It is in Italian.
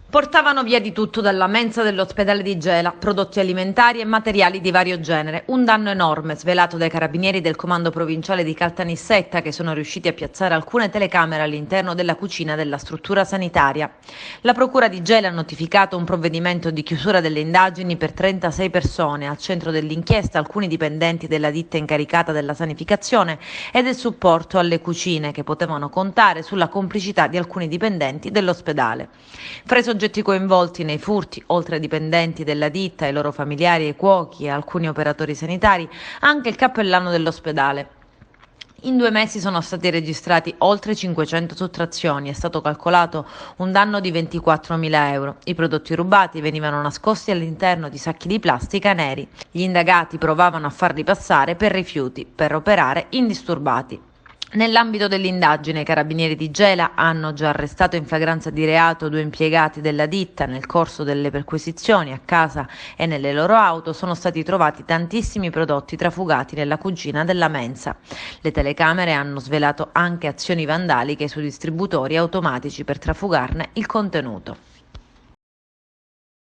Portavano via di tutto dalla mensa dell'ospedale di Gela, prodotti alimentari e materiali di vario genere. Un danno enorme svelato dai carabinieri del comando provinciale di Caltanissetta, che sono riusciti a piazzare alcune telecamere all'interno della cucina della struttura sanitaria. La procura di Gela ha notificato un provvedimento di chiusura delle indagini per 36 persone, al centro dell'inchiesta alcuni dipendenti della ditta incaricata della sanificazione e del supporto alle cucine, che potevano contare sulla complicità di alcuni dipendenti dell'ospedale. Fra i soggetti coinvolti nei furti, oltre ai dipendenti della ditta, i loro familiari e cuochi e alcuni operatori sanitari, anche il cappellano dell'ospedale. In 2 mesi sono stati registrati oltre 500 sottrazioni, è stato calcolato un danno di 24.000 euro. I prodotti rubati venivano nascosti all'interno di sacchi di plastica neri. Gli indagati provavano a farli passare per rifiuti, per operare indisturbati. Nell'ambito dell'indagine, i carabinieri di Gela hanno già arrestato in flagranza di reato 2 impiegati della ditta. Nel corso delle perquisizioni a casa e nelle loro auto sono stati trovati tantissimi prodotti trafugati nella cucina della mensa. Le telecamere hanno svelato anche azioni vandaliche sui distributori automatici per trafugarne il contenuto.